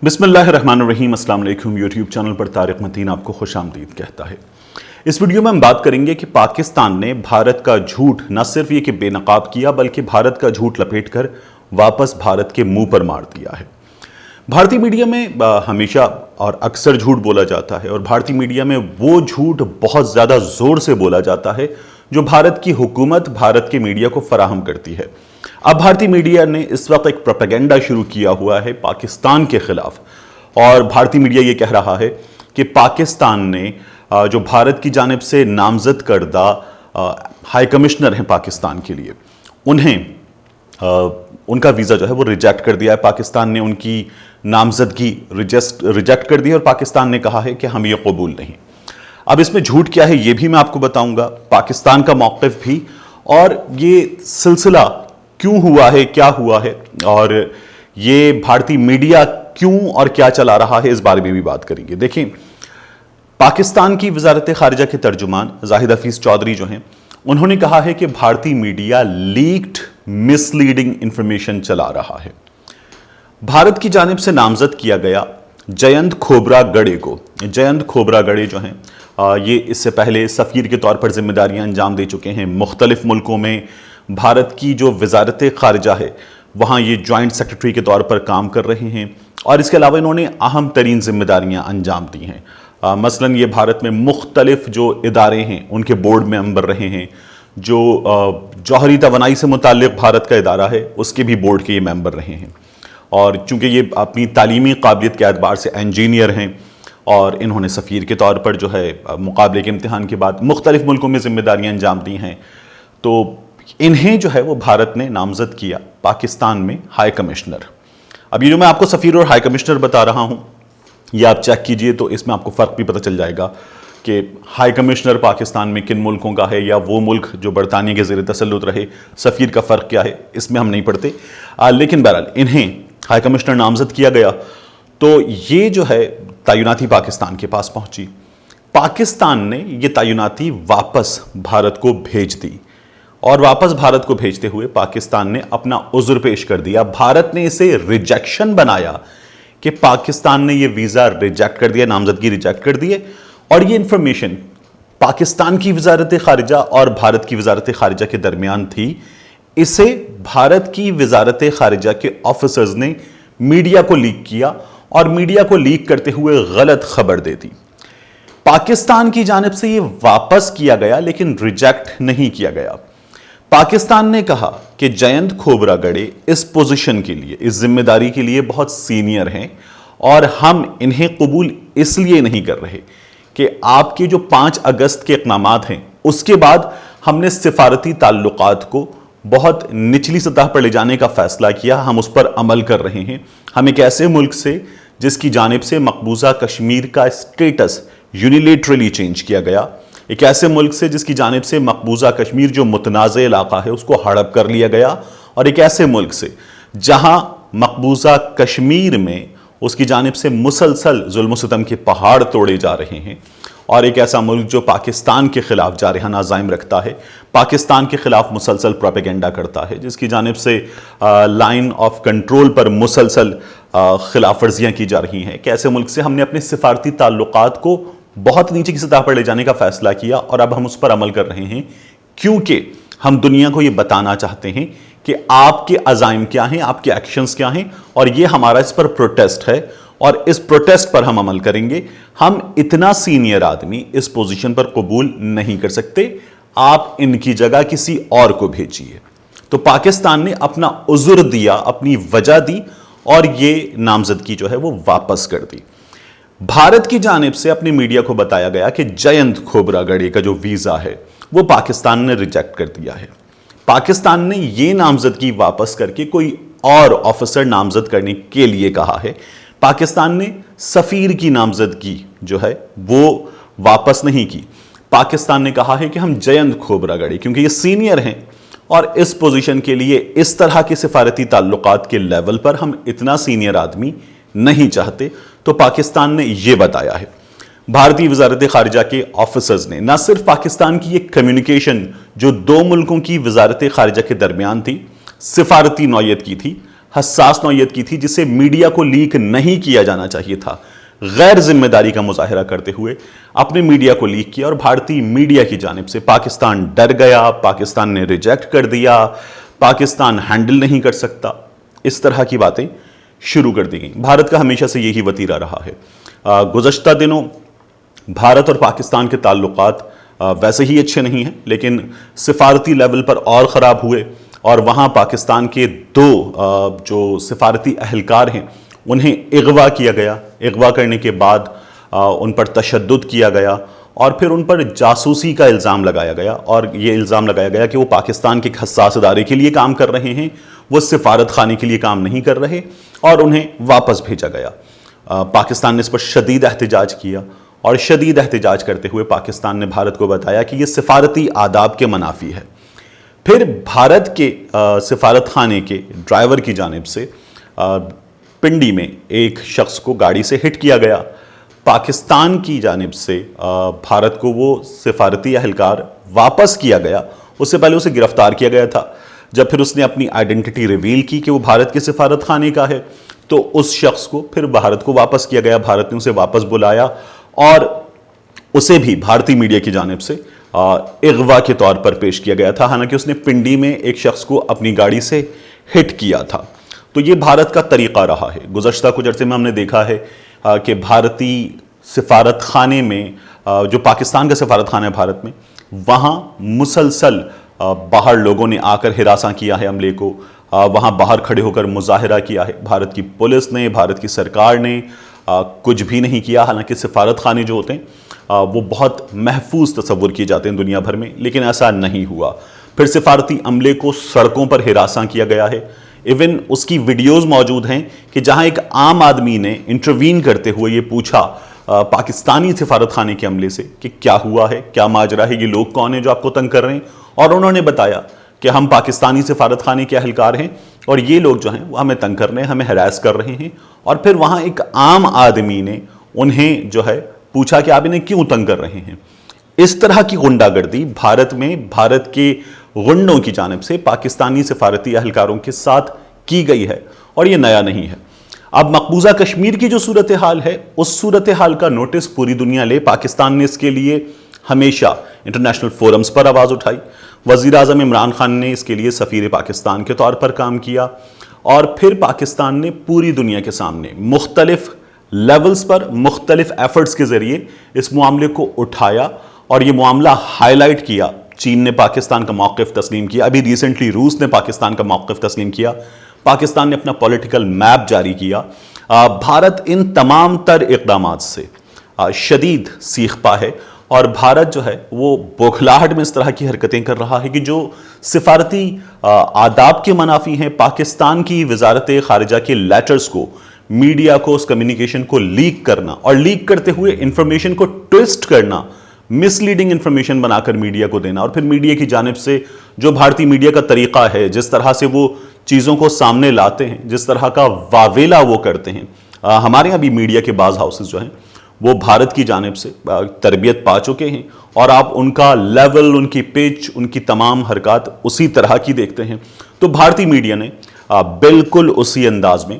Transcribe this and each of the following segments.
बिस्मिल्लाहिर्रहमानिर्रहीम। अस्सलाम वालेकुम। यूट्यूब चैनल पर तारिक मतीन आपको खुश आमदीद कहता है। इस वीडियो में हम बात करेंगे कि पाकिस्तान ने भारत का झूठ न सिर्फ ये कि बेनकाब किया बल्कि भारत का झूठ लपेटकर वापस भारत के मुंह पर मार दिया है। भारतीय मीडिया में हमेशा और अक्सर झूठ बोला जाता है और भारतीय मीडिया में वो झूठ बहुत ज़्यादा ज़ोर से बोला जाता है जो भारत की हुकूमत भारत के मीडिया को फराहम करती है। अब भारतीय मीडिया ने इस वक्त एक प्रोपेगेंडा शुरू किया हुआ है पाकिस्तान के खिलाफ, और भारतीय मीडिया ये कह रहा है कि पाकिस्तान ने जो भारत की जानिब से नामजद करदा हाई कमिश्नर हैं पाकिस्तान के लिए, उन्हें उनका वीज़ा जो है वो रिजेक्ट कर दिया है। पाकिस्तान ने उनकी नामजदगी रिजेक्ट कर दी है और पाकिस्तान ने कहा है कि हम ये कबूल नहीं। अब इसमें झूठ क्या है ये भी मैं आपको बताऊंगा, पाकिस्तान का मौक़िफ़ भी, और ये सिलसिला क्यों हुआ है, क्या हुआ है, और ये भारतीय मीडिया क्यों और क्या चला रहा है, इस बारे में भी बात करेंगे। देखें, पाकिस्तान की वजारत खारिजा के तर्जुमान जाहिद हफीज चौधरी जो हैं, उन्होंने कहा है कि भारतीय मीडिया लीक्ड मिसलीडिंग इंफॉर्मेशन चला रहा है। भारत की जानिब से नामजद किया गया जयंत खोबरागड़े को, जयंत खोबरागड़े जो हैं ये इससे पहले सफ़ीर के तौर पर जिम्मेदारियां अंजाम दे चुके हैं मुख्तलिफ मुल्कों में। भारत की जो वजारत खारिजा है वहाँ ये जॉइंट सेक्रेटरी के तौर पर काम कर रहे हैं, और इसके अलावा इन्होंने अहम तरीन जिम्मेदारियां अंजाम दी हैं। मसलन ये भारत में मुख्तलिफ जो इदारे हैं उनके बोर्ड मेंबर रहे हैं। जो जौहरी तवानाई से मुताल्लिक़ भारत का इदारा है उसके भी बोर्ड के ये मेंबर रहे हैं, और चूँकि ये अपनी तालीमी काबिलियत के एतबार से इंजीनियर हैं और इन्होंने सफ़ीर के तौर पर जो है मुकाबले के इम्तिहान के बाद मुख्तलिफ मुल्कों में जिम्मेदारियाँ अंजाम दी हैं, तो इन्हें जो है वो भारत ने नामजद किया पाकिस्तान में हाई कमिश्नर। अब ये जो मैं आपको सफ़ीर और हाई कमिश्नर बता रहा हूँ ये आप चेक कीजिए तो इसमें आपको फ़र्क भी पता चल जाएगा कि हाई कमिश्नर पाकिस्तान में किन मुल्कों का है, या वो मुल्क जो बरतानिया के ज़ेर तसल्लुत रहे सफ़ीर का फ़र्क क्या है, इसमें हम नहीं पढ़ते। लेकिन बहरहाल इन्हें हाई कमिश्नर नामजद किया गया, तो ये जो है तैनाती पाकिस्तान के पास पहुँची। पाकिस्तान ने ये तैनाती वापस भारत को भेज दी, और वापस भारत को भेजते हुए पाकिस्तान ने अपना उज़्र पेश कर दिया। भारत ने इसे रिजेक्शन बनाया कि पाकिस्तान ने ये वीज़ा रिजेक्ट कर दिया, नामजदगी रिजेक्ट कर दिए, और ये इंफॉर्मेशन पाकिस्तान की वजारत खारिजा और भारत की वजारत खारिजा के दरमियान थी। इसे भारत की वजारत खारिजा के ऑफिसर्स ने मीडिया को लीक किया, और मीडिया को लीक करते हुए गलत खबर दे दी। पाकिस्तान की जानिब से ये वापस किया गया लेकिन रिजेक्ट नहीं किया गया। पाकिस्तान ने कहा कि जयंत खोबरागड़े इस पोजीशन के लिए, इस जिम्मेदारी के लिए बहुत सीनियर हैं, और हम इन्हें कबूल इसलिए नहीं कर रहे कि आपके जो 5 अगस्त के इक़दामात हैं उसके बाद हमने सिफारती ताल्लुकात को बहुत निचली सतह पर ले जाने का फैसला किया, हम उस पर अमल कर रहे हैं। हम एक ऐसे मुल्क से जिसकी जानिब से मकबूजा कश्मीर का स्टेटस यूनिलेटरली चेंज किया गया, एक ऐसे मुल्क से जिसकी जानिब से मकबूजा कश्मीर जो मुतनाज़ इलाका है उसको हड़प कर लिया गया, और एक ऐसे मुल्क से जहां मकबूजा कश्मीर में उसकी जानिब से मुसलसल जुल्म सितम के पहाड़ तोड़े जा रहे हैं, और एक ऐसा मुल्क जो पाकिस्तान के खिलाफ जारहाना अज़ाइम रखता है, पाकिस्तान के खिलाफ मुसलसल प्रोपेगेंडा करता है, जिसकी जानिब से लाइन ऑफ कंट्रोल पर मुसलसल खिलाफ वर्जियाँ की जा रही हैं। एक ऐसे मुल्क से हमने अपने सिफारती ताल्लुकात को बहुत नीचे की सतह पर ले जाने का फैसला किया, और अब हम उस पर अमल कर रहे हैं क्योंकि हम दुनिया को ये बताना चाहते हैं कि आपके अज़ाइम क्या हैं, आपके एक्शंस क्या हैं, और ये हमारा इस पर प्रोटेस्ट है, और इस प्रोटेस्ट पर हम अमल करेंगे। हम इतना सीनियर आदमी इस पोजीशन पर कबूल नहीं कर सकते, आप इनकी जगह किसी और को भेजिए। तो पाकिस्तान ने अपना उज़्र दिया, अपनी वजह दी, और ये नामजदगी जो है वो वापस कर दी। भारत की जानिब से अपनी मीडिया को बताया गया कि जयंत खोबरागड़े का जो वीज़ा है वो पाकिस्तान ने रिजेक्ट कर दिया है। पाकिस्तान ने ये नामजदगी वापस करके कोई और ऑफिसर नामजद करने के लिए कहा है। पाकिस्तान ने सफ़ीर की नामजदगी जो है वो वापस नहीं की। पाकिस्तान ने कहा है कि हम जयंत खोबरागड़े, क्योंकि ये सीनियर हैं और इस पोजीशन के लिए इस तरह के सिफारती ताल्लुकात के लेवल पर हम इतना सीनियर आदमी नहीं चाहते, तो पाकिस्तान ने यह बताया है। भारतीय वजारत खारिजा के ऑफिसर्स ने न सिर्फ पाकिस्तान की एक कम्युनिकेशन जो 2 मुल्कों की वजारत खारिजा के दरमियान थी, सिफारती नौयत की थी, حساس نوعیت کی تھی جسے میڈیا کو لیک نہیں کیا جانا چاہیے تھا، غیر ذمہ داری کا مظاہرہ کرتے ہوئے اپنے میڈیا کو لیک کیا اور بھارتی میڈیا کی جانب سے پاکستان ڈر گیا، پاکستان نے ریجیکٹ کر دیا، پاکستان ہینڈل نہیں کر سکتا، اس طرح کی باتیں شروع کر دی گئیں۔ بھارت کا ہمیشہ سے یہی وتیرہ رہا ہے۔ گزشتہ دنوں بھارت اور پاکستان کے تعلقات ویسے ہی اچھے نہیں ہیں، لیکن سفارتی لیول پر اور خراب ہوئے اور وہاں پاکستان کے دو جو سفارتی اہلکار ہیں انہیں اغوا کیا گیا، اغوا کرنے کے بعد ان پر تشدد کیا گیا اور پھر ان پر جاسوسی کا الزام لگایا گیا، اور یہ الزام لگایا گیا کہ وہ پاکستان کے حساس ادارے کے لیے کام کر رہے ہیں، وہ سفارت خانے کے لیے کام نہیں کر رہے، اور انہیں واپس بھیجا گیا۔ پاکستان نے اس پر شدید احتجاج کیا اور شدید احتجاج کرتے ہوئے پاکستان نے بھارت کو بتایا کہ یہ سفارتی آداب کے منافی ہے۔ پھر بھارت کے سفارت خانے کے ڈرائیور کی جانب سے پنڈی میں ایک شخص کو گاڑی سے ہٹ کیا گیا۔ پاکستان کی جانب سے بھارت کو وہ سفارتی اہلکار واپس کیا گیا، اس سے پہلے اسے گرفتار کیا گیا تھا۔ جب پھر اس نے اپنی آئیڈینٹی ریویل کی کہ وہ بھارت کے سفارت خانے کا ہے تو اس شخص کو پھر بھارت کو واپس کیا گیا، بھارت نے اسے واپس بلایا اور اسے بھی بھارتی میڈیا کی جانب سے اغوا کے طور پر پیش کیا گیا تھا، حالانکہ اس نے پنڈی میں ایک شخص کو اپنی گاڑی سے ہٹ کیا تھا۔ تو یہ بھارت کا طریقہ رہا ہے۔ گزشتہ کچھ عرصے میں ہم نے دیکھا ہے کہ بھارتی سفارت خانے میں، جو پاکستان کا سفارت خانہ ہے بھارت میں، وہاں مسلسل باہر لوگوں نے آ کر ہراساں کیا ہے عملے کو، وہاں باہر کھڑے ہو کر مظاہرہ کیا ہے۔ بھارت کی پولیس نے، بھارت کی سرکار نے کچھ بھی نہیں کیا، حالانکہ سفارت خانے جو ہوتے ہیں وہ بہت محفوظ تصور کیے جاتے ہیں دنیا بھر میں، لیکن ایسا نہیں ہوا۔ پھر سفارتی عملے کو سڑکوں پر ہراساں کیا گیا ہے، ایون اس کی ویڈیوز موجود ہیں کہ جہاں ایک عام آدمی نے انٹروین کرتے ہوئے یہ پوچھا پاکستانی سفارت خانے کے عملے سے کہ کیا ہوا ہے، کیا ماجرا ہے، یہ لوگ کون ہیں جو آپ کو تنگ کر رہے ہیں، اور انہوں نے بتایا کہ ہم پاکستانی سفارت خانے کے اہلکار ہیں اور یہ لوگ جو ہیں وہ ہمیں تنگ کر رہے ہیں، ہمیں ہراس کر رہے ہیں۔ اور پھر وہاں ایک عام آدمی نے انہیں جو ہے پوچھا کہ آپ انہیں کیوں تنگ کر رہے ہیں۔ اس طرح کی غنڈہ گردی بھارت میں بھارت کے غنڈوں کی جانب سے پاکستانی سفارتی اہلکاروں کے ساتھ کی گئی ہے، اور یہ نیا نہیں ہے۔ اب مقبوضہ کشمیر کی جو صورتحال ہے، اس صورتحال کا نوٹس پوری دنیا لے۔ پاکستان نے اس کے لیے ہمیشہ انٹرنیشنل فورمز پر آواز اٹھائی۔ وزیر اعظم عمران خان نے اس کے لیے سفیر پاکستان کے طور پر کام کیا، اور پھر پاکستان نے پوری دنیا کے سامنے مختلف لیولز پر مختلف ایفرٹس کے ذریعے اس معاملے کو اٹھایا اور یہ معاملہ ہائی لائٹ کیا۔ چین نے پاکستان کا موقف تسلیم کیا، ابھی ریسنٹلی روس نے پاکستان کا موقف تسلیم کیا، پاکستان نے اپنا پولیٹیکل میپ جاری کیا۔ بھارت ان تمام تر اقدامات سے شدید سیخ پا ہے، اور بھارت جو ہے وہ بوکھلاہٹ میں اس طرح کی حرکتیں کر رہا ہے کہ جو سفارتی آداب کے منافی ہیں۔ پاکستان کی وزارت خارجہ کے لیٹرز کو، میڈیا کو، اس کمیونیکیشن کو لیک کرنا اور لیک کرتے ہوئے انفارمیشن کو ٹویسٹ کرنا، مس لیڈنگ انفارمیشن بنا کر میڈیا کو دینا، اور پھر میڈیا کی جانب سے جو بھارتی میڈیا کا طریقہ ہے، جس طرح سے وہ چیزوں کو سامنے لاتے ہیں، جس طرح کا واویلا وہ کرتے ہیں۔ ہمارے یہاں بھی میڈیا کے بعض ہاؤسز جو ہیں وہ بھارت کی جانب سے تربیت پا چکے ہیں، اور آپ ان کا لیول، ان کی پچ، ان کی تمام حرکات اسی طرح کی دیکھتے ہیں۔ تو بھارتی میڈیا نے بالکل اسی انداز میں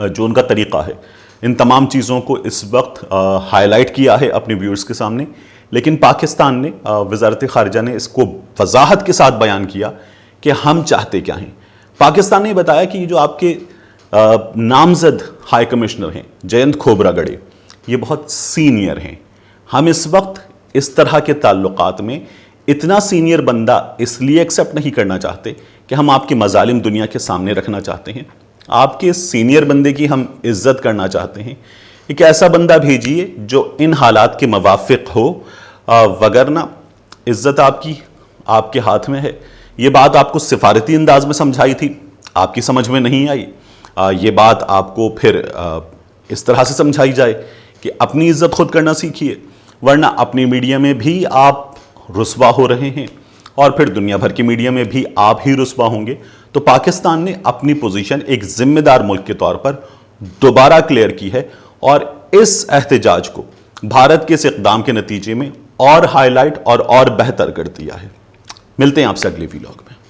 جو ان کا طریقہ ہے، ان تمام چیزوں کو اس وقت ہائی لائٹ کیا ہے اپنے ویورز کے سامنے، لیکن پاکستان نے، وزارت خارجہ نے اس کو وضاحت کے ساتھ بیان کیا کہ ہم چاہتے کیا ہیں۔ پاکستان نے بتایا کہ جو آپ کے نامزد ہائی کمشنر ہیں جینت کھوبرا گڑے، یہ بہت سینئر ہیں، ہم اس وقت اس طرح کے تعلقات میں اتنا سینئر بندہ اس لیے ایکسیپٹ نہیں کرنا چاہتے کہ ہم آپ کے مظالم دنیا کے سامنے رکھنا چاہتے ہیں، آپ کے سینئر بندے کی ہم عزت کرنا چاہتے ہیں، ایک ایسا بندہ بھیجیے جو ان حالات کے موافق ہو، وگرنہ عزت آپ کے ہاتھ میں ہے۔ یہ بات آپ کو سفارتی انداز میں سمجھائی تھی، آپ کی سمجھ میں نہیں آئی، یہ بات آپ کو پھر اس طرح سے سمجھائی جائے کہ اپنی عزت خود کرنا سیکھیے، ورنہ اپنی میڈیا میں بھی آپ رسوا ہو رہے ہیں اور پھر دنیا بھر کی میڈیا میں بھی آپ ہی رسوا ہوں گے۔ تو پاکستان نے اپنی پوزیشن ایک ذمہ دار ملک کے طور پر دوبارہ کلیئر کی ہے، اور اس احتجاج کو بھارت کے اس اقدام کے نتیجے میں اور ہائی لائٹ اور بہتر کر دیا ہے۔ ملتے ہیں آپ سے اگلے ویلاگ میں۔